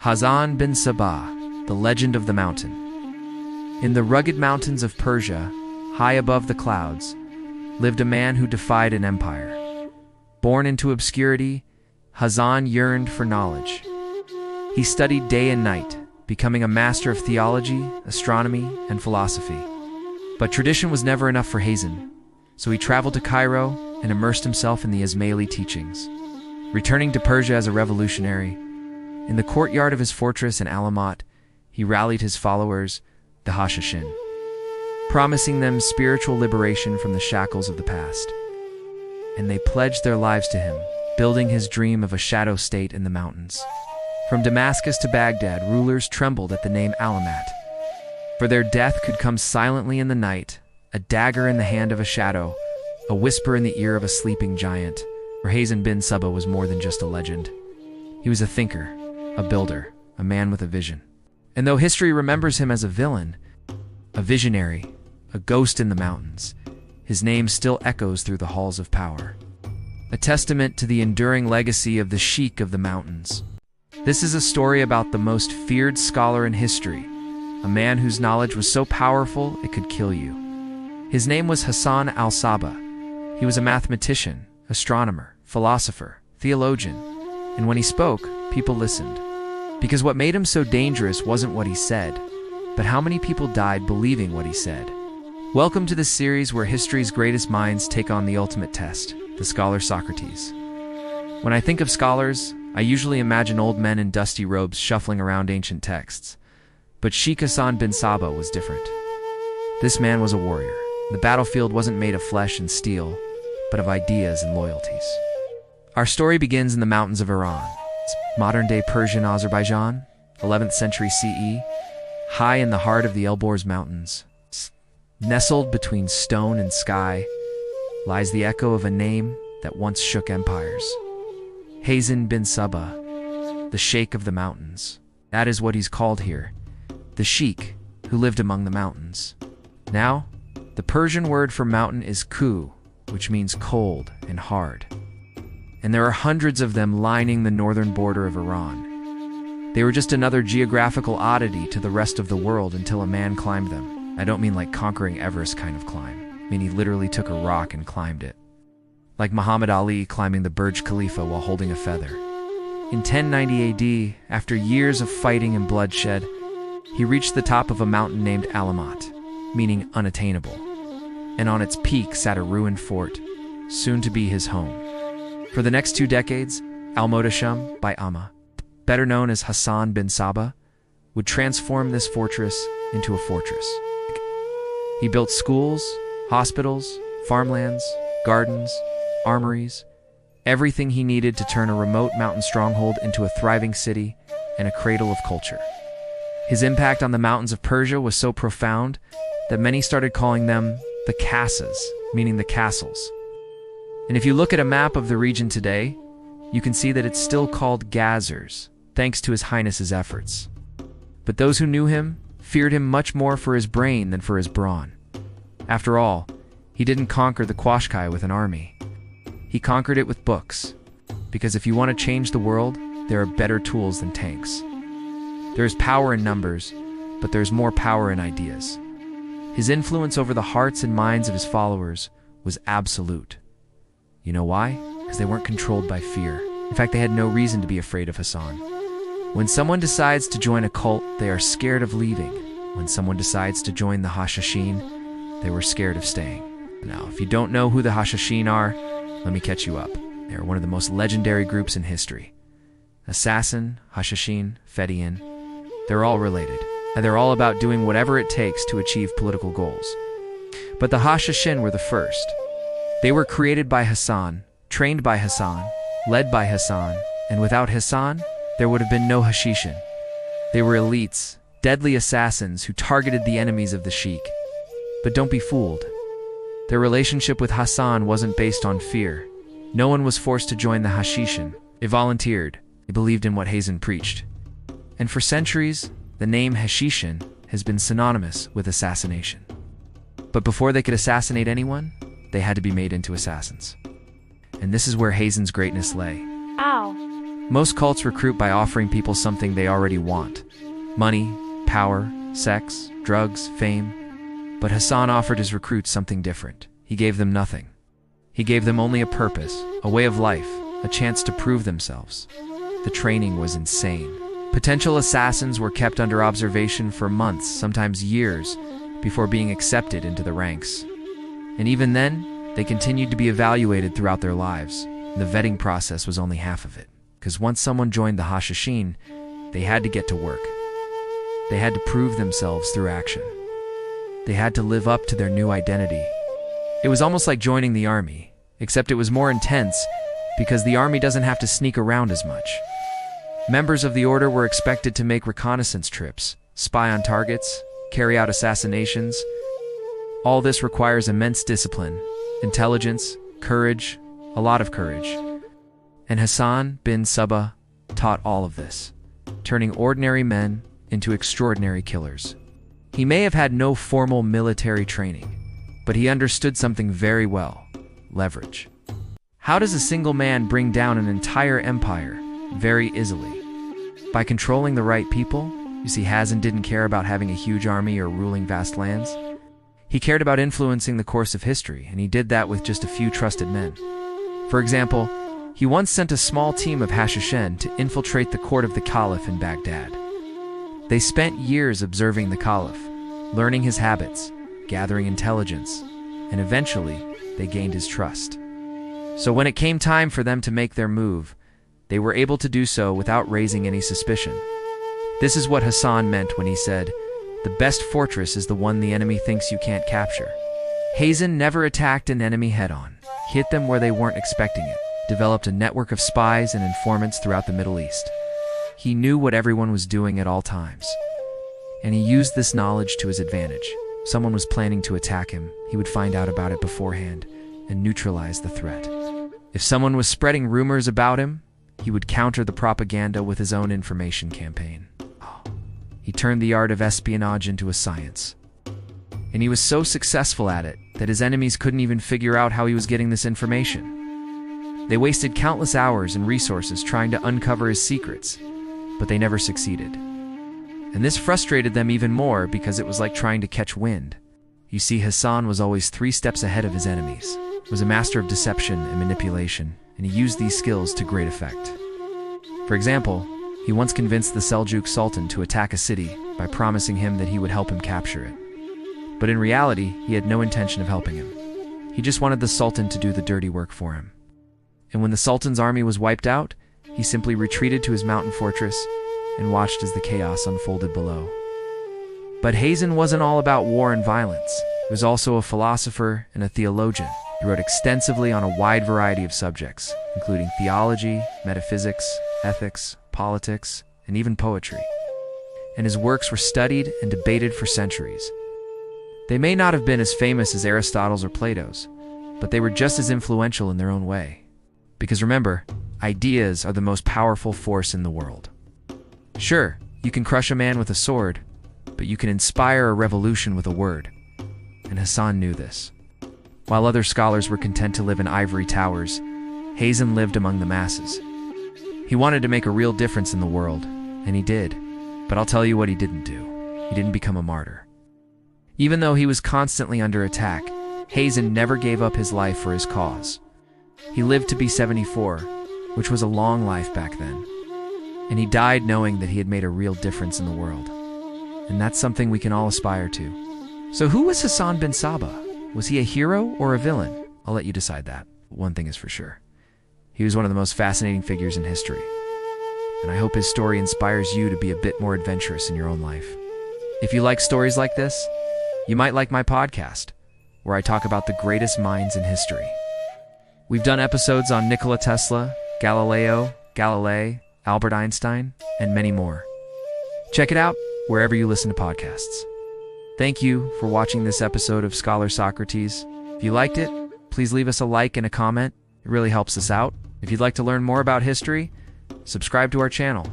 Hasan bin Sabah, the legend of the mountain. In the rugged mountains of Persia, high above the clouds, lived a man who defied an empire. Born into obscurity, Hasan yearned for knowledge. He studied day and night, becoming a master of theology, astronomy, and philosophy. But tradition was never enough for Hasan, so he traveled to Cairo and immersed himself in the Ismaili teachings. Returning to Persia as a revolutionary, in the courtyard of his fortress in Alamut, he rallied his followers, the Hashishin, promising them spiritual liberation from the shackles of the past. And they pledged their lives to him, building his dream of a shadow state in the mountains. From Damascus to Baghdad, rulers trembled at the name Alamut, for their death could come silently in the night, a dagger in the hand of a shadow, a whisper in the ear of a sleeping giant. For Hasan bin Sabah was more than just a legend. He was a thinker, a builder, a man with a vision. And though history remembers him as a villain, a visionary, a ghost in the mountains, his name still echoes through the halls of power. A testament to the enduring legacy of the Sheikh of the mountains. This is a story about the most feared scholar in history, a man whose knowledge was so powerful it could kill you. His name was Hassan al-Sabah. He was a mathematician, astronomer, philosopher, theologian, and when he spoke, people listened. Because what made him so dangerous wasn't what he said, but how many people died believing what he said. Welcome to this series where history's greatest minds take on the ultimate test, the scholar Socrates. When I think of scholars, I usually imagine old men in dusty robes shuffling around ancient texts. But Sheikh Hasan bin Sabah was different. This man was a warrior. The battlefield wasn't made of flesh and steel, but of ideas and loyalties. Our story begins in the mountains of Iran. It's modern-day Persian Azerbaijan, 11th century CE, high in the heart of the Elborz Mountains. Nestled between stone and sky lies the echo of a name that once shook empires. Hasan bin Sabah, the Sheikh of the mountains. That is what he's called here, the Sheikh who lived among the mountains. Now, the Persian word for mountain is ku, which means cold and hard. And there are hundreds of them lining the northern border of Iran. They were just another geographical oddity to the rest of the world until a man climbed them. I don't mean like conquering Everest kind of climb. I mean he literally took a rock and climbed it. Like Muhammad Ali climbing the Burj Khalifa while holding a feather. In 1090 AD, after years of fighting and bloodshed, he reached the top of a mountain named Alamut, meaning unattainable. And on its peak sat a ruined fort, soon to be his home. For the next 2 decades, Al-Muhtasham by Amma, better known as Hasan bin Sabah, would transform this fortress into a fortress. He built schools, hospitals, farmlands, gardens, armories, everything he needed to turn a remote mountain stronghold into a thriving city and a cradle of culture. His impact on the mountains of Persia was so profound that many started calling them the Casas, meaning the castles. And if you look at a map of the region today, you can see that it's still called Gazers, thanks to His Highness's efforts. But those who knew him feared him much more for his brain than for his brawn. After all, he didn't conquer the Qashqai with an army. He conquered it with books. Because if you want to change the world, there are better tools than tanks. There is power in numbers, but there's more power in ideas. His influence over the hearts and minds of his followers was absolute. You know why? Because they weren't controlled by fear. In fact, they had no reason to be afraid of Hassan. When someone decides to join a cult, they are scared of leaving. When someone decides to join the Hashishin, they were scared of staying. Now, if you don't know who the Hashishin are, let me catch you up. They are one of the most legendary groups in history. Assassin, Hashishin, Fedian, they're all related. And they're all about doing whatever it takes to achieve political goals. But the Hashishin were the first. They were created by Hassan, trained by Hassan, led by Hassan, and without Hassan, there would have been no Hashishin. They were elites, deadly assassins who targeted the enemies of the Sheikh. But don't be fooled. Their relationship with Hassan wasn't based on fear. No one was forced to join the Hashishin. They volunteered. They believed in what Hasan preached. And for centuries, the name Hashishin has been synonymous with assassination. But before they could assassinate anyone, they had to be made into assassins. And this is where Hasan's greatness lay. Ow. Most cults recruit by offering people something they already want: money, power, sex, drugs, fame. But Hassan offered his recruits something different. He gave them nothing. He gave them only a purpose, a way of life, a chance to prove themselves. The training was insane. Potential assassins were kept under observation for months, sometimes years, before being accepted into the ranks. And even then, they continued to be evaluated throughout their lives. The vetting process was only half of it, because once someone joined the Hashishin, they had to get to work. They had to prove themselves through action. They had to live up to their new identity. It was almost like joining the army, except it was more intense because the army doesn't have to sneak around as much. Members of the order were expected to make reconnaissance trips, spy on targets, carry out assassinations. All this requires immense discipline, intelligence, courage, a lot of courage. And Hasan bin Sabah taught all of this, turning ordinary men into extraordinary killers. He may have had no formal military training, but he understood something very well: leverage. How does a single man bring down an entire empire? Very easily. By controlling the right people. You see, Hasan didn't care about having a huge army or ruling vast lands. He cared about influencing the course of history, and he did that with just a few trusted men. For example, he once sent a small team of Hashishin to infiltrate the court of the Caliph in Baghdad. They spent years observing the Caliph, learning his habits, gathering intelligence, and eventually they gained his trust. So when it came time for them to make their move, they were able to do so without raising any suspicion. This is what Hasan meant when he said, "The best fortress is the one the enemy thinks you can't capture." Hasan never attacked an enemy head-on, hit them where they weren't expecting it, developed a network of spies and informants throughout the Middle East. He knew what everyone was doing at all times, and he used this knowledge to his advantage. If someone was planning to attack him, he would find out about it beforehand and neutralize the threat. If someone was spreading rumors about him, he would counter the propaganda with his own information campaign. He turned the art of espionage into a science. And he was so successful at it that his enemies couldn't even figure out how he was getting this information. They wasted countless hours and resources trying to uncover his secrets, but they never succeeded. And this frustrated them even more because it was like trying to catch wind. You see, Hasan was always 3 steps ahead of his enemies, was a master of deception and manipulation, and he used these skills to great effect. For example, he once convinced the Seljuk Sultan to attack a city by promising him that he would help him capture it. But in reality, he had no intention of helping him. He just wanted the Sultan to do the dirty work for him. And when the Sultan's army was wiped out, he simply retreated to his mountain fortress and watched as the chaos unfolded below. But Hasan wasn't all about war and violence. He was also a philosopher and a theologian. He wrote extensively on a wide variety of subjects, including theology, metaphysics, ethics, politics, and even poetry. And his works were studied and debated for centuries. They may not have been as famous as Aristotle's or Plato's, but they were just as influential in their own way. Because remember, ideas are the most powerful force in the world. Sure, you can crush a man with a sword, but you can inspire a revolution with a word. And Hasan knew this. While other scholars were content to live in ivory towers, Hasan lived among the masses. He wanted to make a real difference in the world, and he did. But I'll tell you what he didn't do. He didn't become a martyr. Even though he was constantly under attack, Hasan never gave up his life for his cause. He lived to be 74, which was a long life back then. And he died knowing that he had made a real difference in the world. And that's something we can all aspire to. So who was Hasan bin Sabah? Was he a hero or a villain? I'll let you decide that. One thing is for sure. He was one of the most fascinating figures in history. And I hope his story inspires you to be a bit more adventurous in your own life. If you like stories like this, you might like my podcast, where I talk about the greatest minds in history. We've done episodes on Nikola Tesla, Galileo, Galilei, Albert Einstein, and many more. Check it out wherever you listen to podcasts. Thank you for watching this episode of Scholar Socrates. If you liked it, please leave us a like and a comment. It really helps us out. If you'd like to learn more about history, subscribe to our channel.